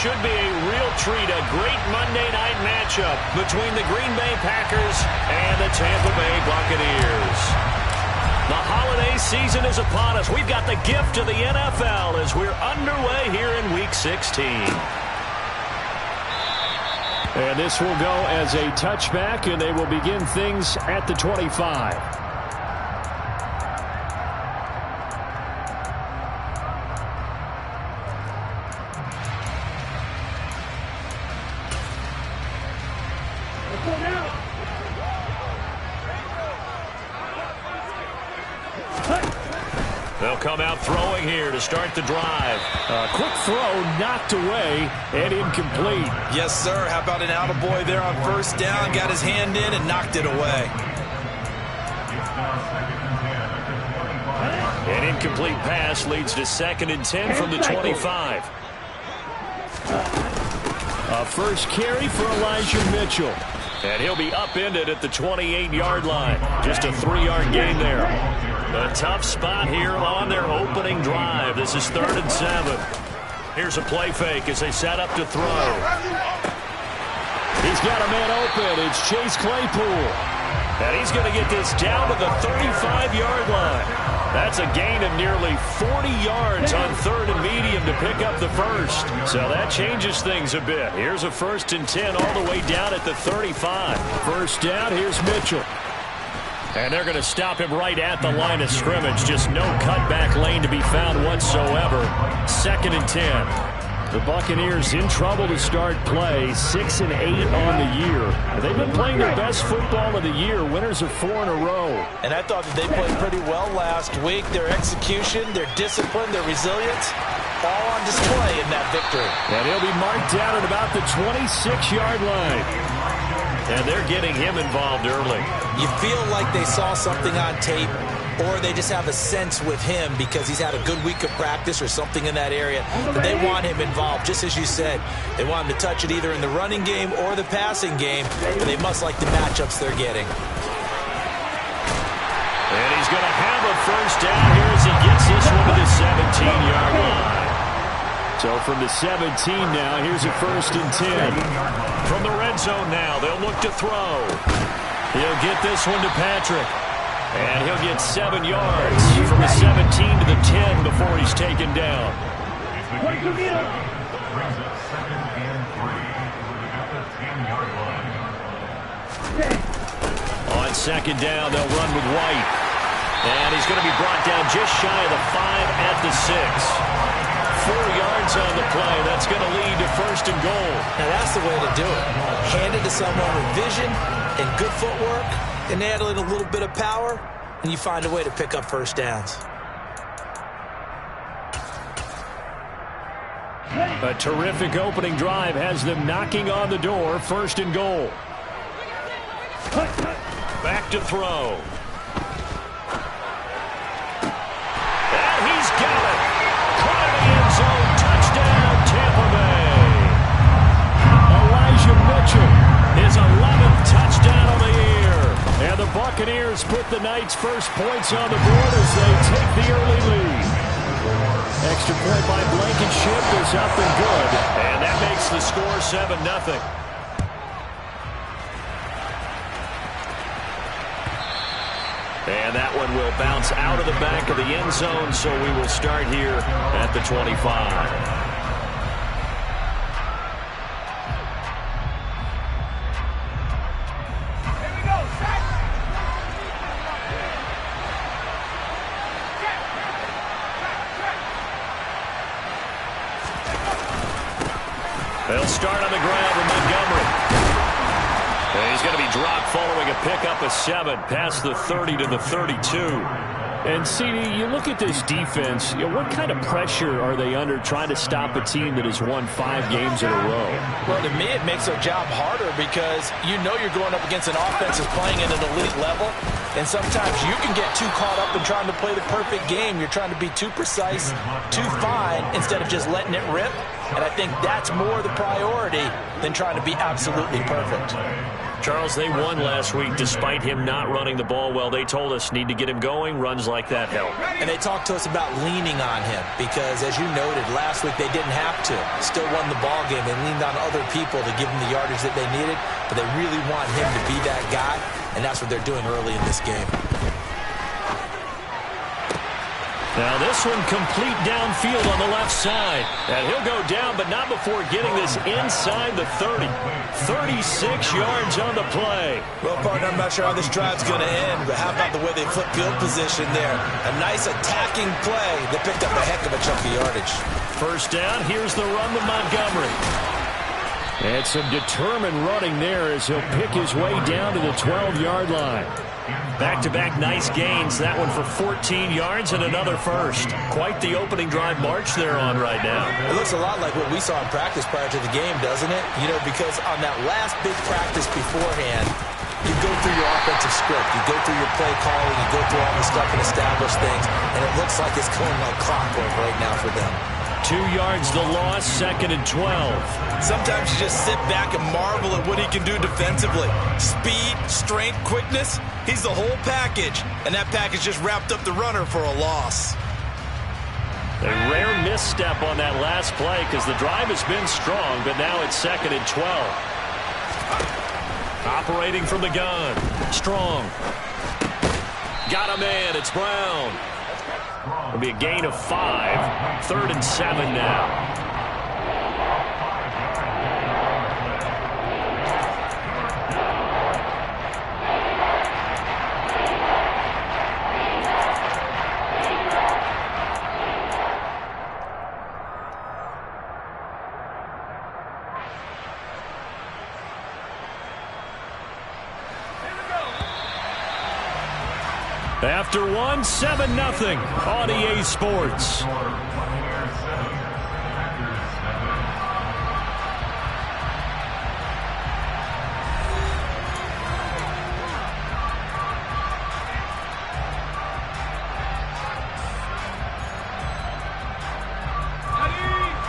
should be a real treat, a great Monday night matchup between the Green Bay Packers and the Tampa Bay Buccaneers. The holiday season is upon us. We've got the gift of the NFL as we're underway here in Week 16. And this will go as a touchback, and they will begin things at the 25. They'll come out throwing here to start the drive. A quick throw knocked away and incomplete. Yes, sir. How about an attaboy there on first down? Got his hand in and knocked it away. An incomplete pass leads to 2nd and 10 from the 25. A first carry for Elijah Mitchell. And he'll be upended at the 28-yard line. Just a 3-yard gain there. A tough spot here on their opening drive. This is 3rd and 7. Here's a play fake as they set up to throw. He's got a man open. It's Chase Claypool. And he's going to get this down to the 35-yard line. That's a gain of nearly 40 yards on 3rd and medium to pick up the first. So that changes things a bit. Here's a 1st and 10 all the way down at the 35. First down, here's Mitchell. And they're going to him right at the line of scrimmage. Just no cutback lane to be found whatsoever. 2nd and 10. The Buccaneers in trouble to start play, 6 and 8 on the year. They've been playing their best football of the year, winners of 4 in a row. And I thought that they played pretty well last week. Their execution, their discipline, their resilience, all on display in that victory. And he'll be marked down at about the 26-yard line. And they're getting him involved early. You feel like they saw something on tape, or they just have a sense with him because he's had a good week of practice or something in that area. But they want him involved, just as you said. They want him to touch it either in the running game or the passing game, but they must like the matchups they're getting. And he's going to have a first down here as he gets this one to the 17-yard line. So from the 17 now, here's a 1st and 10. From the red zone now, they'll look to throw. He'll get this one to Patrick. And he'll get 7 yards from the 17 to the 10 before he's taken down. On 2nd down, they'll run with White. And he's going to be brought down just shy of the 5 at the 6. 4 yards on the play. That's going to lead to 1st and goal. Now that's the way to do it. Hand it to someone with vision and good footwork, and add in a little bit of power, and you find a way to pick up first downs. A terrific opening drive has them knocking on the door. 1st and goal. Back to throw. And he's got it. Caught in the end zone. Touchdown, Tampa Bay. Elijah Mitchell. His 11th touchdown of the year. And the Buccaneers put the night's first points on the board as they take the early lead. Extra point by Blankenship is up and good. And that makes the score 7-0. And that one will bounce out of the back of the end zone, so we will start here at the 25. They'll start on the ground with Montgomery. And he's going to be dropped following a pickup of 7 past the 30 to the 32. And, CD, you look at this defense, what kind of pressure are they under trying to stop a team that has won 5 games in a row? Well, to me, it makes their job harder because you know you're going up against an offense that's playing at an elite level, and sometimes you can get too caught up in trying to play the perfect game. You're trying to be too precise, too fine, instead of just letting it rip. And I think that's more the priority than trying to be absolutely perfect. Charles, they won last week despite him not running the ball well. They told us need to get him going. Runs like that help. And they talked to us about leaning on him because, as you noted, last week they didn't have to. Still won the ball game. They leaned on other people to give them the yardage that they needed, but they really want him to be that guy, and that's what they're doing early in this game. Now this one complete downfield on the left side. And he'll go down, but not before getting this inside the 30. 36 yards on the play. Well, partner, I'm not sure how this drive's going to end, but how about the way they flip field position there? A nice attacking play that picked up a heck of a chunk of yardage. First down, here's the run to Montgomery. And some determined running there as he'll pick his way down to the 12-yard line. Back-to-back nice gains. That one for 14 yards and another first. Quite the opening drive march they're on right now. It looks a lot like what we saw in practice prior to the game, doesn't it? You know, because on that last big practice beforehand, you go through your offensive script, you go through your play calling, you go through all the stuff and establish things, and it looks like it's going like clockwork right now for them. 2 yards the loss, 2nd and 12. Sometimes you just sit back and marvel at what he can do defensively. Speed, strength, quickness, he's the whole package. And that package just wrapped up the runner for a loss. A rare misstep on that last play because the drive has been strong, but now it's 2nd and 12. Operating from the gun. Strong. Got a man. It's Brown. It'll be a gain of 5. 3rd and 7 now. After one, 7-0 on EA Sports.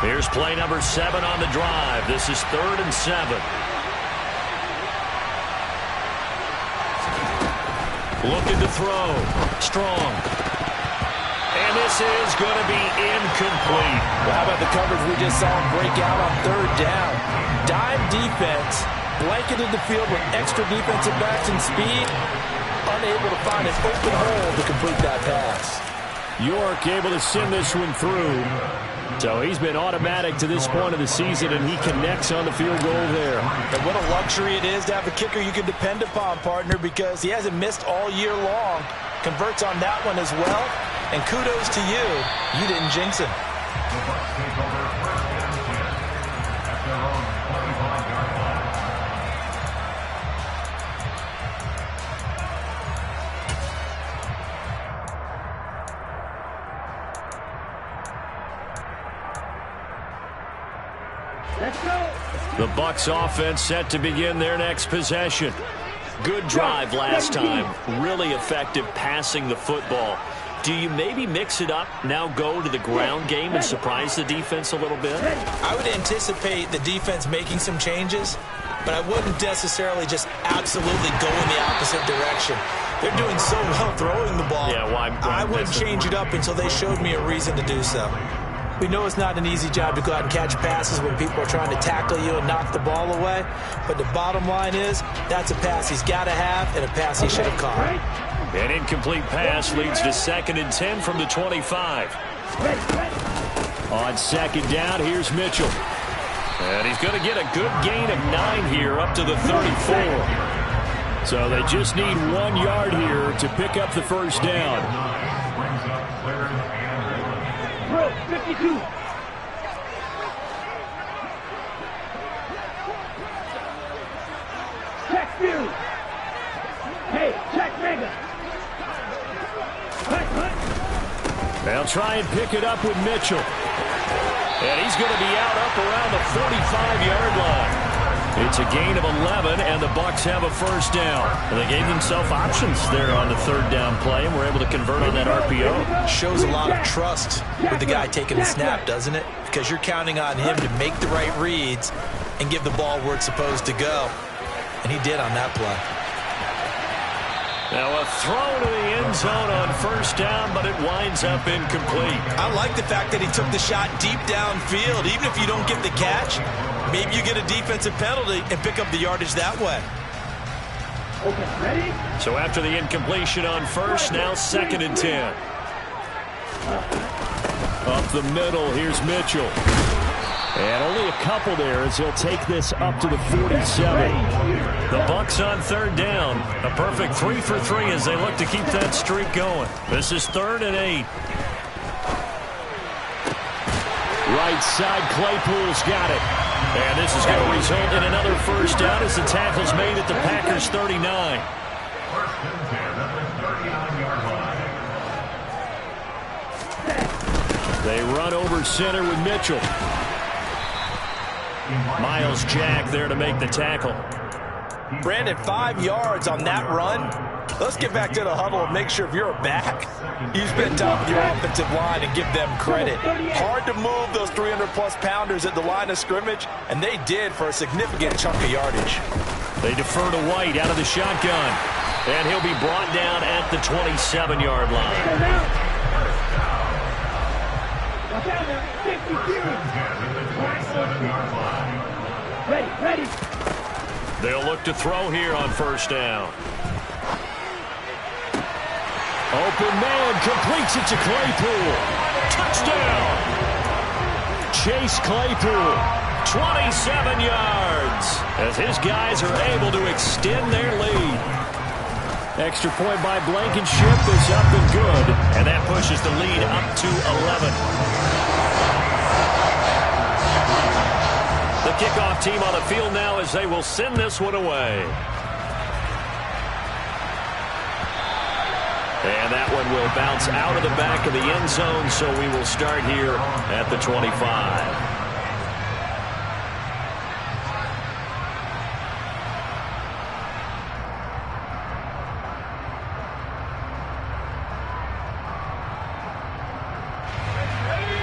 Here's play number 7 on the drive. This is 3rd and 7. Looking to throw. Strong. And this is going to be incomplete. Well, how about the coverage we just saw him break out on 3rd down? Dime defense, blanketed the field with extra defensive backs and speed, unable to find an open hole to complete that pass. York able to send this one through. So he's been automatic to this point of the season, and he connects on the field goal there. And what a luxury it is to have a kicker you can depend upon, partner, because he hasn't missed all year long. Converts on that one as well. And kudos to you. You didn't jinx him. The Bucs offense set to begin their next possession. Good drive last time. Really effective passing the football. Do you maybe mix it up, now go to the ground game and surprise the defense a little bit? I would anticipate the defense making some changes, but I wouldn't necessarily just absolutely go in the opposite direction. They're doing so well throwing the ball. Yeah, why I wouldn't change it up until they showed me a reason to do so. We know it's not an easy job to go out and catch passes when people are trying to tackle you and knock the ball away. But the bottom line is, that's a pass he's got to have and a pass he should have caught. An incomplete pass leads to 2nd and 10 from the 25. On 2nd down, here's Mitchell. And he's going to get a good gain of 9 here up to the 34. So they just need 1 yard here to pick up the first down. 52. Check Fury. Hey, check Mega. They'll try and pick it up with Mitchell. And he's going to be out up around the 45-yard line. It's a gain of 11, and the Bucs have a first down. And they gave themselves options there on the third down play, and were able to convert on that RPO. Shows a lot of trust with the guy taking the snap, doesn't it? Because you're counting on him to make the right reads and give the ball where it's supposed to go. And he did on that play. Now a throw to the end zone on first down, but it winds up incomplete. I like the fact that he took the shot deep downfield. Even if you don't get the catch, maybe you get a defensive penalty and pick up the yardage that way. Okay, ready? So after the incompletion on first, now 2nd and 10. Up the middle, here's Mitchell. And only a couple there as he'll take this up to the 47. The Bucs on third down. A perfect 3 for 3 as they look to keep that streak going. This is 3rd and 8. Right side, Claypool's got it. And this is going to result in another first down as the tackle's made at the Packers' 39. They run over center with Mitchell. Miles Jack there to make the tackle. Brandon, 5 yards on that run. Let's get back to the huddle and make sure if you're a back, you spend time with your offensive line and give them credit. Hard to move those 300-plus pounders at the line of scrimmage, and they did for a significant chunk of yardage. They defer to White out of the shotgun, and he'll be brought down at the 27-yard line. Watch out now, 52. Ready. They'll look to throw here on first down. Open man completes it to Claypool. Touchdown! Chase Claypool, 27 yards, as his guys are able to extend their lead. Extra point by Blankenship is up and good, and that pushes the lead up to 11. The kickoff team on the field now as they will send this one away. And that one will bounce out of the back of the end zone, so we will start here at the 25.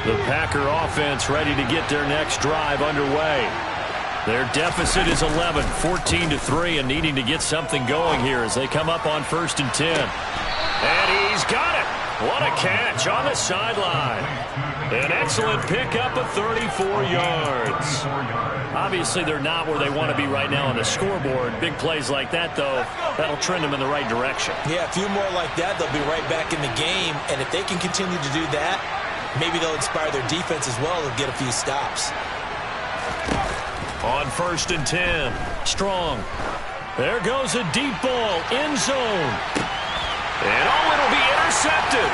The Packer offense ready to get their next drive underway. Their deficit is 11, 14-3, and needing to get something going here as they come up on 1st and 10. And he's got it. What a catch on the sideline. An excellent pickup of 34 yards. Obviously, they're not where they want to be right now on the scoreboard. Big plays like that, though, that'll trend them in the right direction. Yeah, a few more like that, they'll be right back in the game. And if they can continue to do that, maybe they'll inspire their defense as well. They'll get a few stops. On 1st and 10, Strong. There goes a deep ball, end zone. And it'll be intercepted.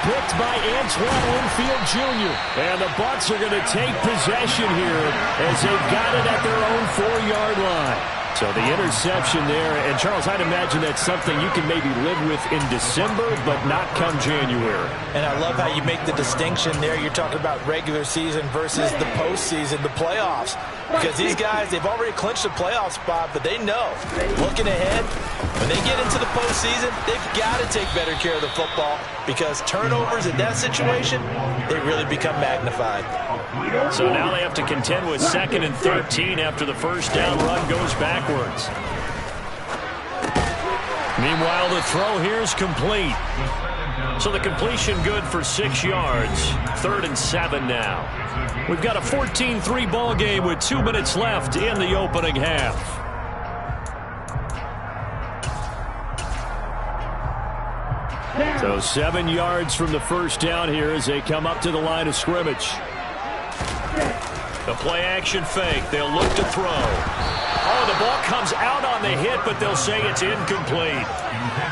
Picked by Antoine Winfield Jr. And the Bucs are going to take possession here as they've got it at their own 4-yard line. So the interception there, and Charles, I'd imagine that's something you can maybe live with in December, but not come January. And I love how you make the distinction there. You're talking about regular season versus the postseason, the playoffs. Because these guys, they've already clinched a playoff spot, but they know, looking ahead, when they get into the postseason, they've got to take better care of the football because turnovers in that situation, they really become magnified. So now they have to contend with 2nd and 13 after the first down run goes backwards. Meanwhile, the throw here is complete. So the completion good for 6 yards. 3rd and 7 now. We've got a 14-3 ball game with 2 minutes left in the opening half. So 7 yards from the first down here as they come up to the line of scrimmage. The play action fake. They'll look to throw. Oh, the ball comes out on the hit, but they'll say it's incomplete.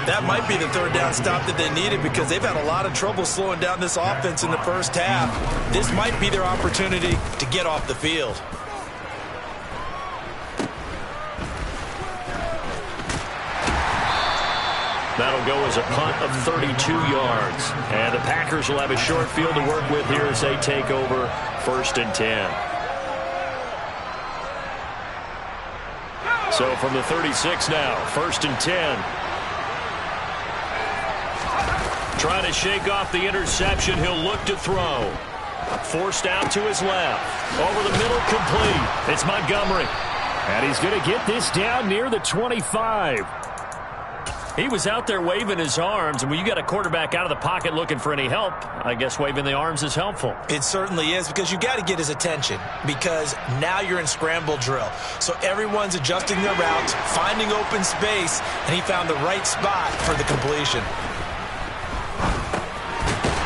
That might be the 3rd down stop that they needed because they've had a lot of trouble slowing down this offense in the first half. This might be their opportunity to get off the field. That'll go as a punt of 32 yards. And the Packers will have a short field to work with here as they take over 1st and 10. So from the 36 now, 1st and 10. Trying to shake off the interception. He'll look to throw. Forced out to his left. Over the middle, complete. It's Montgomery. And he's going to get this down near the 25. He was out there waving his arms, and when you got a quarterback out of the pocket looking for any help, I guess waving the arms is helpful. It certainly is, because you got to get his attention, because now you're in scramble drill. So everyone's adjusting their routes, finding open space, and he found the right spot for the completion.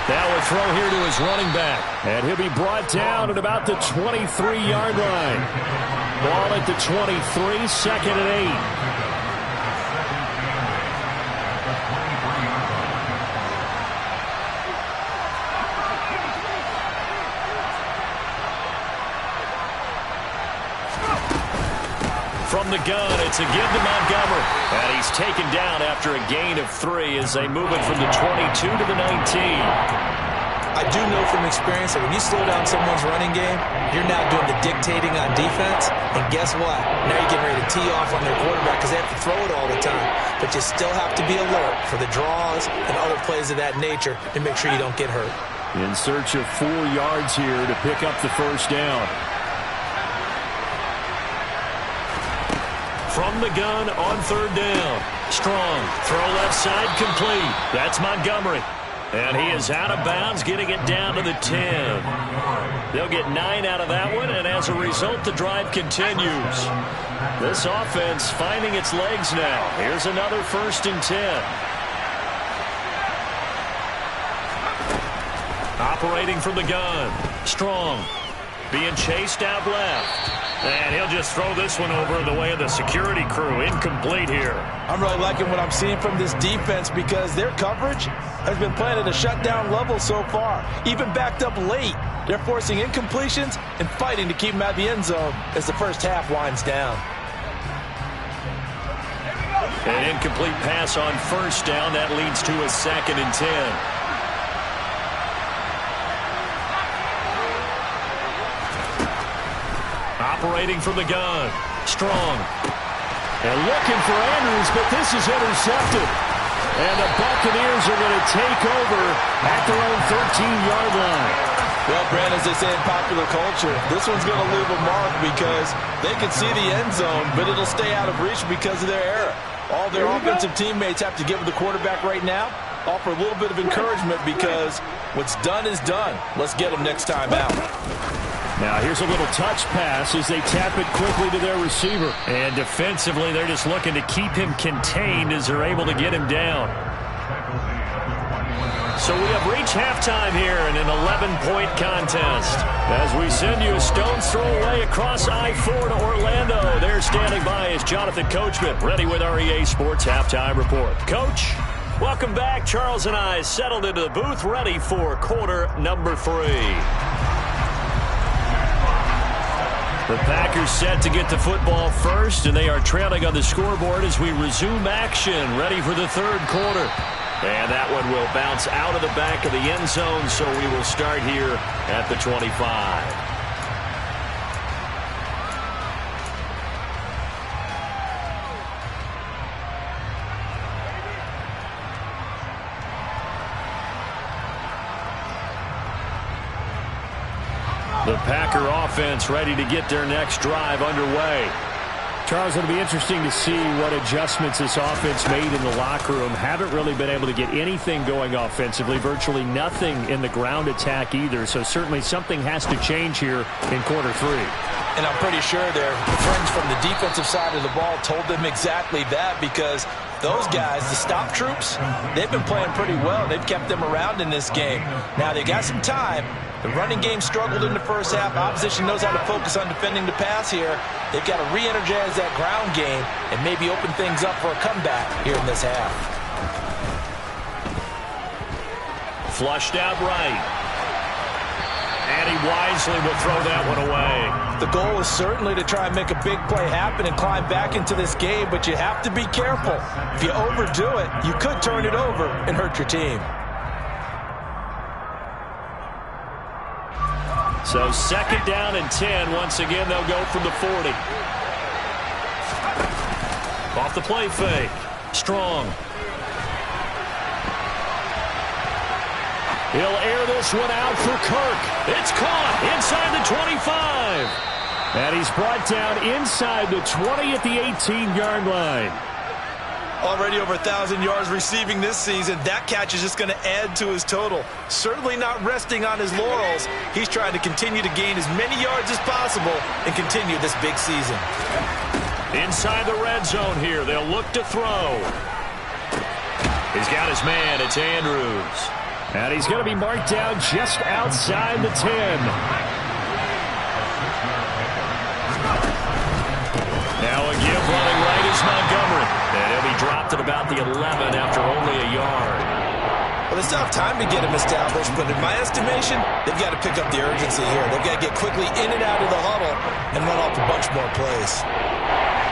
Now a throw here to his running back, and he'll be brought down at about the 23-yard line. Ball at the 23, 2nd and 8. From the gun, it's a give to Montgomery. And he's taken down after a gain of 3 as they move it from the 22 to the 19. I do know from experience that when you slow down someone's running game, you're now doing the dictating on defense. And guess what? Now you're getting ready to tee off on their quarterback because they have to throw it all the time. But you still have to be alert for the draws and other plays of that nature to make sure you don't get hurt. In search of 4 yards here to pick up the 1st down. From the gun on 3rd down. Strong. Throw left side, complete. That's Montgomery. And he is out of bounds, getting it down to the 10. They'll get 9 out of that one, and as a result, the drive continues. This offense finding its legs now. Here's another 1st and 10. Operating from the gun. Strong. Being chased out left. And he'll just throw this one over the way of the security crew. Incomplete here. I'm really liking what I'm seeing from this defense because their coverage has been playing at a shutdown level so far. Even backed up late, they're forcing incompletions and fighting to keep them out of the end zone as the first half winds down. An incomplete pass on 1st down. That leads to a 2nd and 10. Operating from the gun. Strong. And looking for Andrews, but this is intercepted. And the Buccaneers are going to take over at their own 13-yard line. Well, Brand, as they say in popular culture, this one's going to leave a mark because they can see the end zone, but it'll stay out of reach because of their error. All their offensive teammates have to give the quarterback right now, offer a little bit of encouragement because what's done is done. Let's get them next time out. Now here's a little touch pass as they tap it quickly to their receiver. And defensively, they're just looking to keep him contained as they're able to get him down. So we have reached halftime here in an 11-point contest. As we send you a stone's throw away across I-4 to Orlando. There standing by is Jonathan Coachman, ready with our EA Sports Halftime Report. Coach, welcome back. Charles and I settled into the booth, ready for quarter number 3. The Packers set to get the football first, and they are trailing on the scoreboard as we resume action, ready for the 3rd quarter. And that one will bounce out of the back of the end zone, so we will start here at the 25. The Packer offense ready to get their next drive underway. Charles, it'll be interesting to see what adjustments this offense made in the locker room. Haven't really been able to get anything going offensively, virtually nothing in the ground attack either. So certainly something has to change here in quarter 3. And I'm pretty sure their friends from the defensive side of the ball told them exactly that because those guys, the stop troops, they've been playing pretty well. They've kept them around in this game. Now they got some time. The running game struggled in the first half. Opposition knows how to focus on defending the pass here. They've got to re-energize that ground game and maybe open things up for a comeback here in this half. Flushed out right. And he wisely will throw that one away. The goal is certainly to try and make a big play happen and climb back into this game, but you have to be careful. If you overdo it, you could turn it over and hurt your team. So 2nd down and 10. Once again, they'll go from the 40. Off the play fake. Strong. He'll air this one out for Kirk. It's caught inside the 25. And he's brought down inside the 20 at the 18-yard line. Already over 1,000 yards receiving this season. That catch is just going to add to his total. Certainly not resting on his laurels. He's trying to continue to gain as many yards as possible and continue this big season. Inside the red zone here. They'll look to throw. He's got his man. It's Andrews. And he's going to be marked down just outside the 10. Now a give running right is Montgomery. And he'll be dropped at about the 11 after only a yard. Well, they still have time to get him established, but in my estimation, they've got to pick up the urgency here. They've got to get quickly in and out of the huddle and run off a bunch more plays.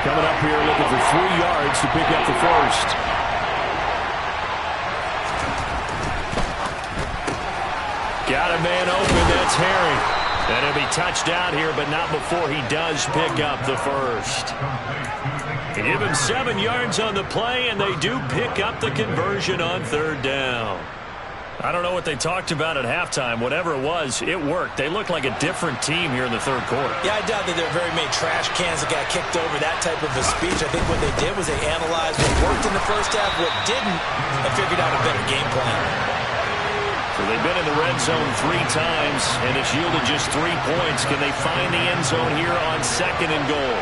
Coming up here looking for 3 yards to pick up the first. Got a man open. That's Herring. And he'll be touched out here, but not before he does pick up the first. They give him 7 yards on the play, and they do pick up the conversion on 3rd down. I don't know what they talked about at halftime. Whatever it was, it worked. They look like a different team here in the 3rd quarter. Yeah, I doubt that there are very many trash cans that got kicked over that type of a speech. I think what they did was they analyzed what worked in the first half, what didn't, and figured out a better game plan. So they've been in the red zone 3 times, and it's yielded just 3 points. Can they find the end zone here on 2nd and goal?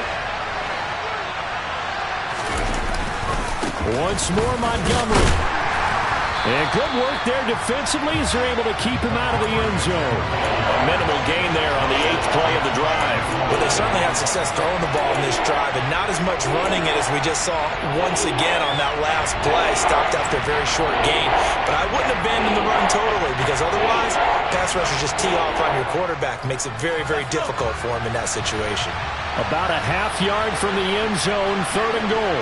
Once more, Montgomery. And good work there defensively as they're able to keep him out of the end zone. A minimal gain there on the 8th play of the drive. Well, they certainly had success throwing the ball in this drive, and not as much running it as we just saw once again on that last play. Stopped after a very short gain. But I wouldn't abandon the run totally, because otherwise, pass rushers just tee off on your quarterback. Makes it very, very difficult for him in that situation. About a half yard from the end zone, 3rd and goal.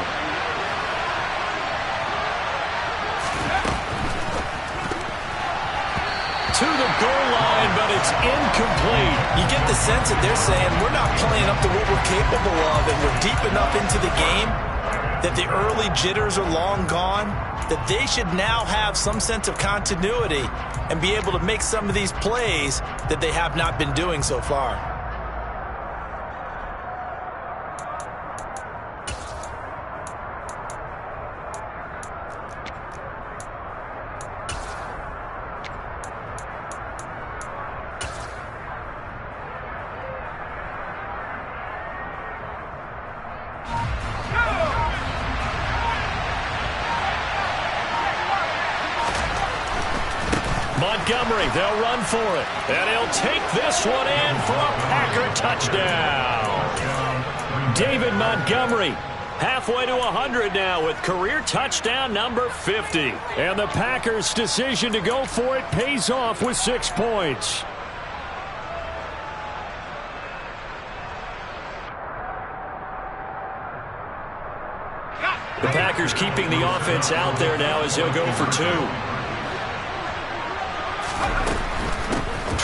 To the goal line, but it's incomplete. You get the sense that they're saying we're not playing up to what we're capable of, and we're deep enough into the game that the early jitters are long gone, that they should now have some sense of continuity and be able to make some of these plays that they have not been doing so far. Montgomery, they'll run for it. And he'll take this one in for a Packer touchdown. David Montgomery, halfway to 100 now with career touchdown number 50. And the Packers' decision to go for it pays off with 6 points. The Packers keeping the offense out there now as he'll go for 2.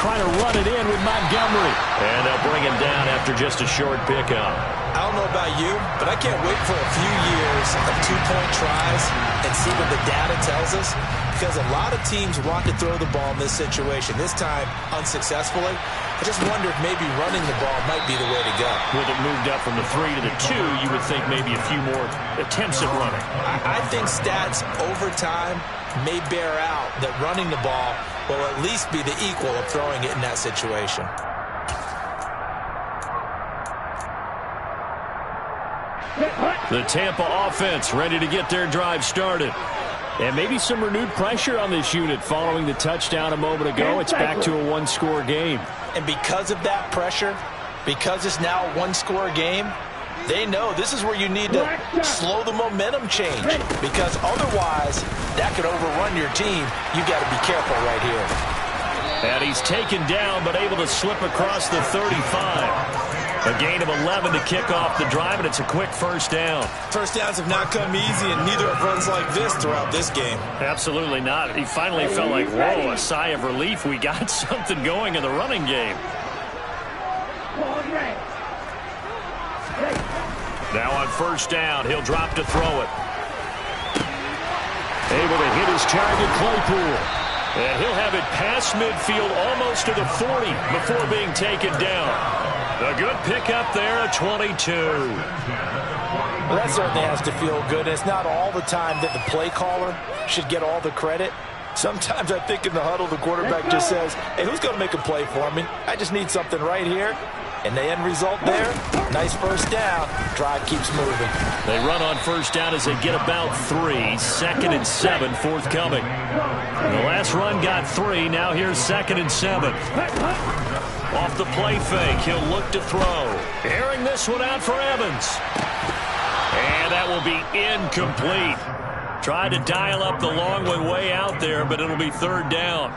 Trying to run it in with Montgomery. And they'll bring him down after just a short pickup. I don't know about you, but I can't wait for a few years of 2-point tries and see what the data tells us. Because a lot of teams want to throw the ball in this situation. This time, unsuccessfully. I just wonder if maybe running the ball might be the way to go. With it moved up from the 3 to the 2, you would think maybe a few more attempts at running. I think stats over time may bear out that running the ball will at least be the equal of throwing it in that situation. The Tampa offense ready to get their drive started. And maybe some renewed pressure on this unit following the touchdown a moment ago. It's back to a 1-score game. And because of that pressure, because it's now a 1-score game, they know this is where you need to slow the momentum change. Because otherwise, that could overrun your team. You got to be careful right here. And he's taken down, but able to slip across the 35. A gain of 11 to kick off the drive, and it's a quick first down. First downs have not come easy, and neither have runs like this throughout this game. Absolutely not. He finally felt like, whoa, a sigh of relief. We got something going in the running game. Now on first down, he'll drop to throw it. Able to hit his target, Claypool. And he'll have it past midfield almost to the 40 before being taken down. A good pickup there, a 22. Well, that certainly has to feel good. It's not all the time that the play caller should get all the credit. Sometimes I think in the huddle, the quarterback just says, hey, who's going to make a play for me? I just need something right here. And the end result there, nice first down. Drive keeps moving. They run on first down as they get about 3. 2nd and 7 forthcoming. The last run got 3. Now here's 2nd and 7. Off the play fake, he'll look to throw. Airing this one out for Evans. And that will be incomplete. Tried to dial up the long one way out there, but it'll be 3rd down.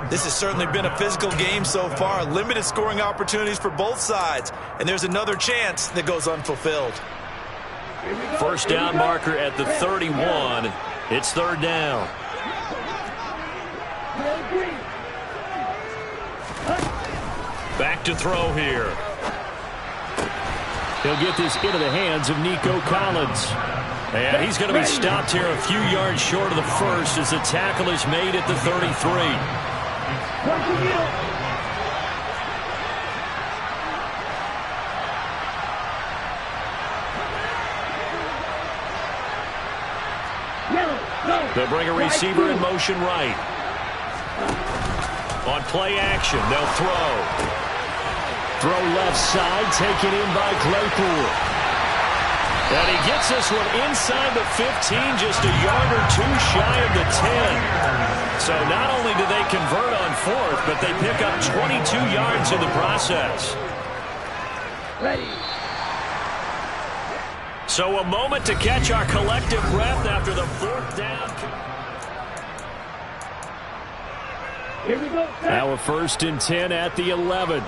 This has certainly been a physical game so far. Limited scoring opportunities for both sides. And there's another chance that goes unfulfilled. First down marker at the 31. It's 3rd down. Back to throw here. He'll get this into the hands of Nico Collins. And he's going to be stopped here a few yards short of the first as the tackle is made at the 33. They'll bring a receiver in motion right. On play action, they'll throw. Throw left side, taken in by Claypool. And he gets this one inside the 15, just a yard or 2 shy of the 10. So not only do they convert on 4th, but they pick up 22 yards in the process. Ready. So a moment to catch our collective breath after the 4th down. Here we go. Now a 1st and 10 at the 11.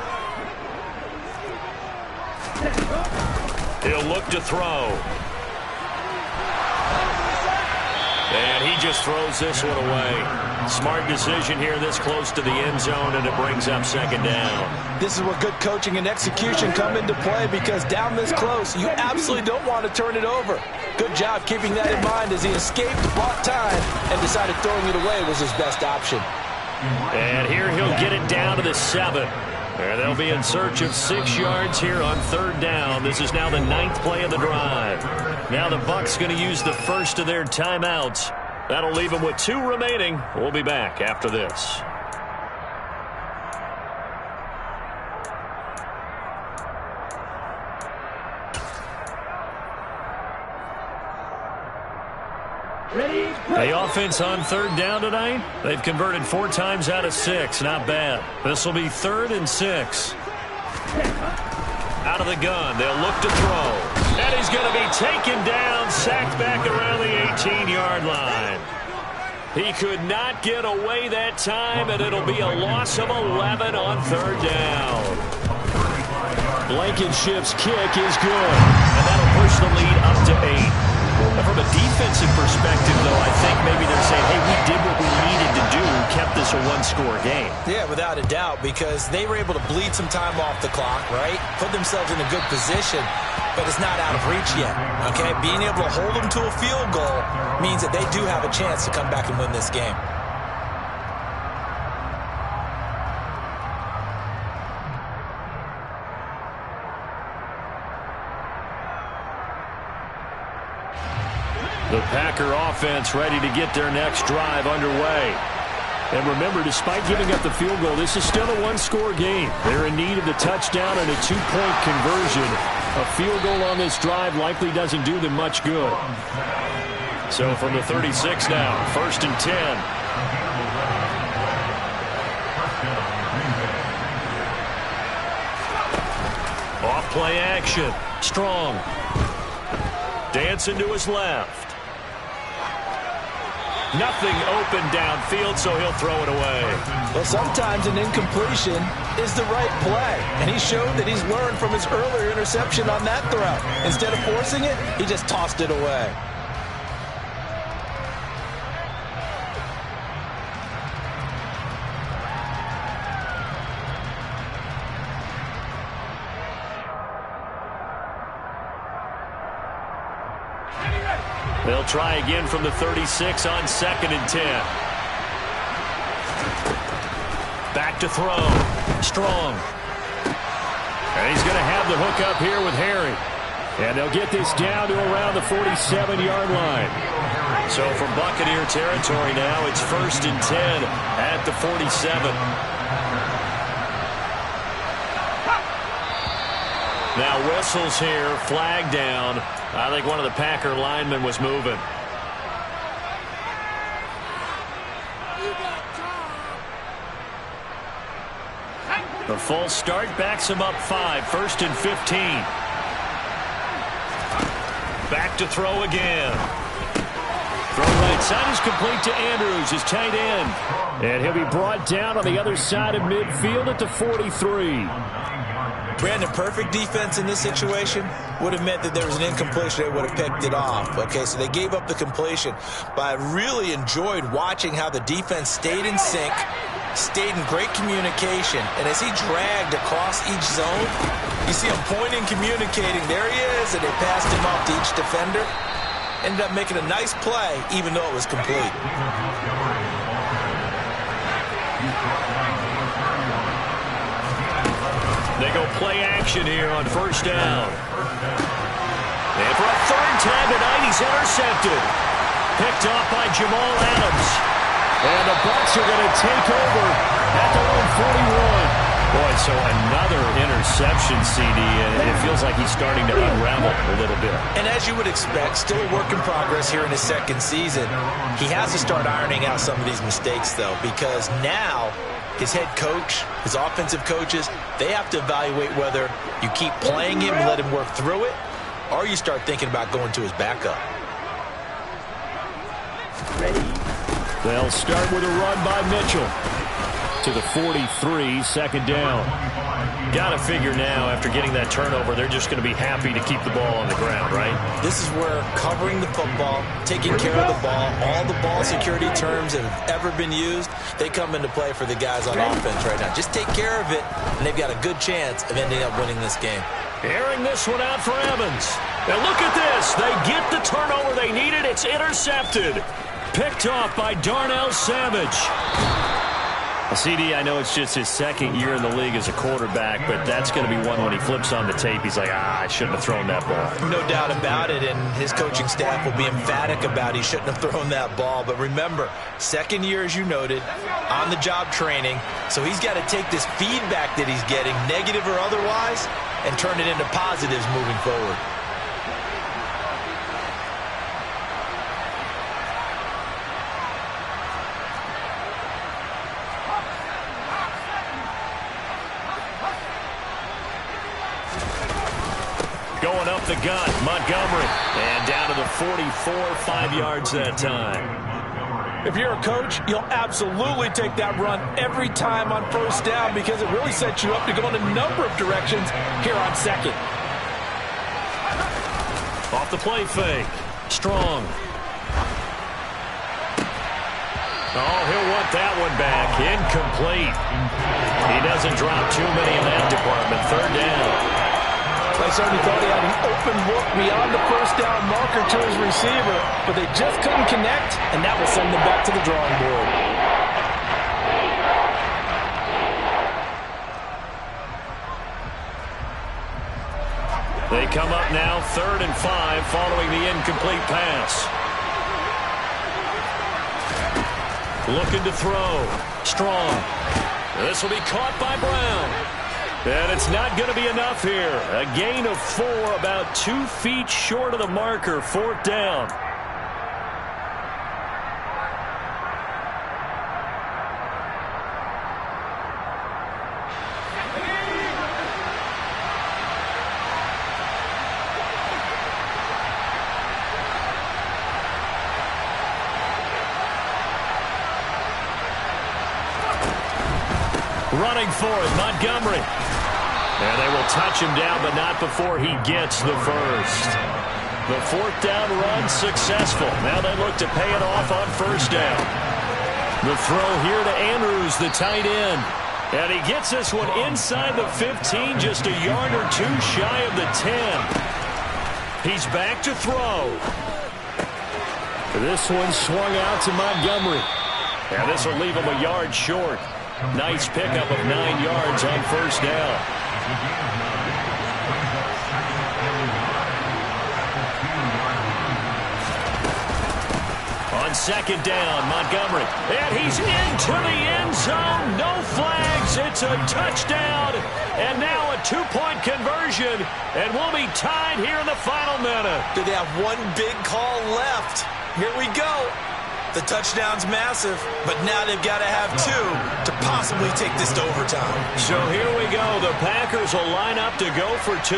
He'll look to throw. And he just throws this one away. Smart decision here this close to the end zone, and it brings up 2nd down. This is where good coaching and execution come into play, because down this close, you absolutely don't want to turn it over. Good job keeping that in mind as he escaped, bought time, and decided throwing it away was his best option. And here he'll get it down to the 7. And they'll be in search of 6 yards here on 3rd down. This is now the 9th play of the drive. Now the Bucs going to use the first of their timeouts. That'll leave them with 2 remaining. We'll be back after this. Ready. The offense on 3rd down tonight, they've converted 4 times out of 6. Not bad. This will be 3rd and 6. Out of the gun, they'll look to throw. And he's going to be taken down, sacked back around the 18-yard line. He could not get away that time, and it'll be a loss of 11 on 3rd down. Blankenship's kick is good, and that'll push the lead up to 8. From a defensive perspective, though, I think maybe they're saying, hey, we did what we needed to do, kept this a 1-score game. Yeah, without a doubt, because they were able to bleed some time off the clock, right? Put themselves in a good position, but it's not out of reach yet, okay? Being able to hold them to a field goal means that they do have a chance to come back and win this game. The Packer offense ready to get their next drive underway. And remember, despite giving up the field goal, this is still a 1-score game. They're in need of the touchdown and a 2-point conversion. A field goal on this drive likely doesn't do them much good. So from the 36 now, 1st and 10. Off play action. Strong. Dancing to his left. Nothing open downfield, so he'll throw it away. Well, sometimes an incompletion is the right play, and he showed that he's learned from his earlier interception on that throw. Instead of forcing it, he just tossed it away. They'll try again from the 36 on 2nd and 10. Back to throw. Strong. And he's going to have the hook up here with Harry. And they'll get this down to around the 47-yard line. So from Buccaneer territory now, it's 1st and 10 at the 47. Now whistles here, flag down. I think one of the Packer linemen was moving. The full start backs him up 5, 1st and 15. Back to throw again. Throw right side is complete to Andrews, his tight end. And he'll be brought down on the other side of midfield at the 43. Brandon, perfect defense in this situation would have meant that there was an incompletion. They would have picked it off. Okay, so they gave up the completion. But I really enjoyed watching how the defense stayed in sync, stayed in great communication. And as he dragged across each zone, you see him pointing, communicating. There he is, and they passed him off to each defender. Ended up making a nice play, even though it was complete. They go play action here on 1st down. And for a 3rd time tonight, he's intercepted. Picked off by Jamal Adams. And the Bucs are going to take over at their own 41. Boy, so another interception, CD, and it feels like he's starting to unravel a little bit. And as you would expect, still a work in progress here in his 2nd season. He has to start ironing out some of these mistakes, though, because now his head coach, his offensive coaches, they have to evaluate whether you keep playing him and let him work through it, or you start thinking about going to his backup. They'll start with a run by Mitchell. To the 43, 2nd down. Got to figure now, after getting that turnover, they're just going to be happy to keep the ball on the ground, right? This is where covering the football, taking care of the ball, all the ball security terms that have ever been used, they come into play for the guys on offense right now. Just take care of it, and they've got a good chance of ending up winning this game. Airing this one out for Evans. And look at this. They get the turnover they needed. It's intercepted. Picked off by Darnell Savage. CD, I know it's just his 2nd year in the league as a quarterback, but that's going to be one when he flips on the tape. He's like, I shouldn't have thrown that ball. No doubt about it, and his coaching staff will be emphatic about he shouldn't have thrown that ball. But remember, 2nd year, as you noted, on-the-job training, so he's got to take this feedback that he's getting, negative or otherwise, and turn it into positives moving forward. Going up the gut, Montgomery. And down to the 44, 5 yards that time. If you're a coach, you'll absolutely take that run every time on 1st down because it really sets you up to go in a number of directions here on 2nd. Off the play fake. Strong. Oh, he'll want that one back. Incomplete. He doesn't drop too many in that department. 3rd down. I certainly thought he had an open look beyond the 1st down marker to his receiver, but they just couldn't connect, and that will send them back to the drawing board. They come up now 3rd and 5 following the incomplete pass. Looking to throw. Strong. This will be caught by Brown. And it's not going to be enough here. A gain of 4, about 2 feet short of the marker. 4th down. Running for it, Montgomery. And they will touch him down, but not before he gets the first. The 4th down run successful. Now they look to pay it off on 1st down. The throw here to Andrews, the tight end. And he gets this one inside the 15, just a yard or 2 shy of the 10. He's back to throw. This one swung out to Montgomery. And this will leave him a yard short. Nice pickup of 9 yards on first down. On second down, Montgomery. And he's into the end zone. No flags. It's a touchdown. And now a 2-point conversion. And we'll be tied here in the final minute. Do they have one big call left? Here we go. The touchdown's massive, but now they've got to have 2 to possibly take this to overtime. So here we go. The Packers will line up to go for 2.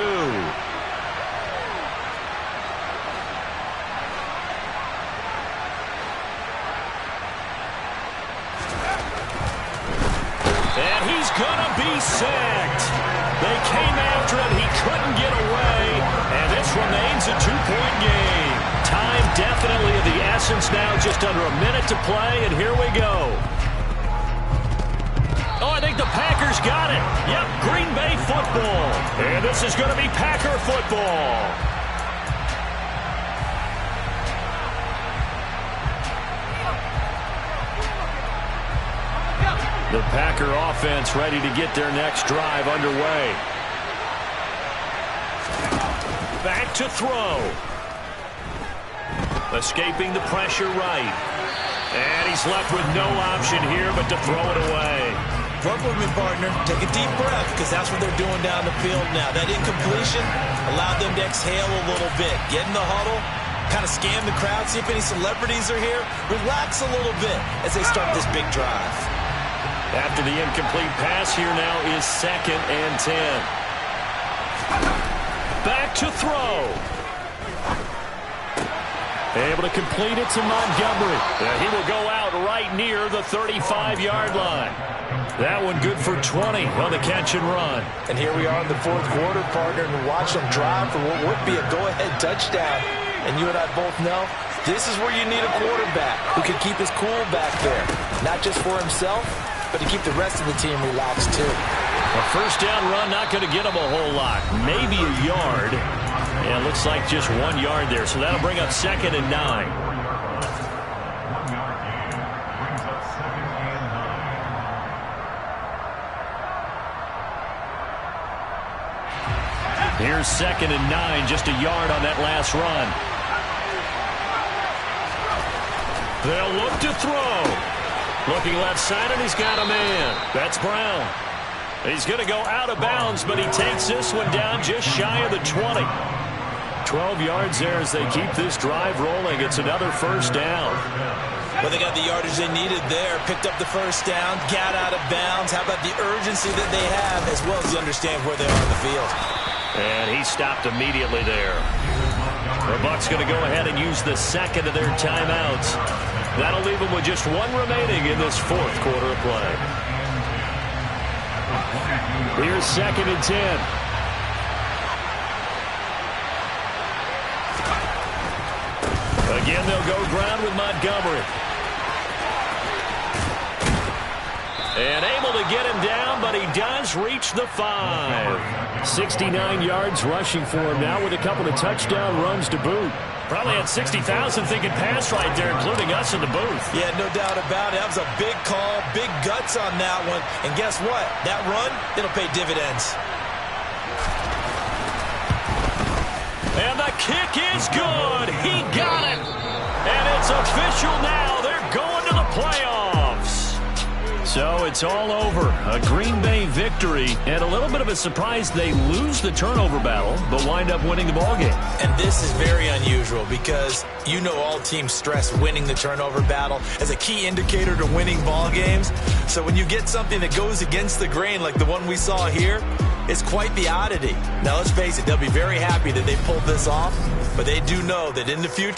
And he's going to be sacked. They came after him. He couldn't get away. And this remains a 2-point game. Time definitely of the essence now. Just under a minute to play. And here we go. Oh, I think the Packers got it. Yep, Green Bay football. And this is going to be Packer football. The Packer offense ready to get their next drive underway. Back to throw. Escaping the pressure right. And he's left with no option here but to throw it away. Work with me, partner. Take a deep breath, because that's what they're doing down the field now. That incompletion allowed them to exhale a little bit. Get in the huddle, kind of scan the crowd, see if any celebrities are here. Relax a little bit as they start this big drive. After the incomplete pass, here now is 2nd and 10. Back to throw. Able to complete it to Montgomery. And he will go out right near the 35-yard line. That one good for 20 on the catch and run. And here we are in the 4th quarter, partner, and watch them drive for what would be a go-ahead touchdown. And you and I both know this is where you need a quarterback who can keep his cool back there. Not just for himself, but to keep the rest of the team relaxed too. A first down run not going to get him a whole lot. Maybe a yard. Yeah, it looks like just 1 yard there. So that'll bring up 2nd and 9. Here's 2nd and 9. Just a yard on that last run. They'll look to throw. Looking left side, and he's got a man. That's Brown. He's going to go out of bounds, but he takes this one down just shy of the 20. 12 yards there as they keep this drive rolling. It's another first down. Well, they got the yardage they needed there. Picked up the first down, got out of bounds. How about the urgency that they have, as well as you understand where they are on the field. And he stopped immediately there. The Bucs going to go ahead and use the 2nd of their timeouts. That'll leave them with just 1 remaining in this 4th quarter of play. Here's 2nd and 10. Again, they'll go ground with Montgomery. And able to get him down, but he does reach the 5. 69 yards rushing for him now with a couple of touchdown runs to boot. Probably had 60,000 thinking pass right there, including us in the booth. Yeah, no doubt about it. That was a big call, big guts on that one. And guess what? That run, it'll pay dividends. And the kick is good. He got it. And it's official now. They're going to the playoffs. So it's all over. A Green Bay victory, and a little bit of a surprise they lose the turnover battle, but wind up winning the ballgame. And this is very unusual because you know all teams stress winning the turnover battle as a key indicator to winning ball games. So when you get something that goes against the grain like the one we saw here, it's quite the oddity. Now let's face it, they'll be very happy that they pulled this off, but they do know that in the future,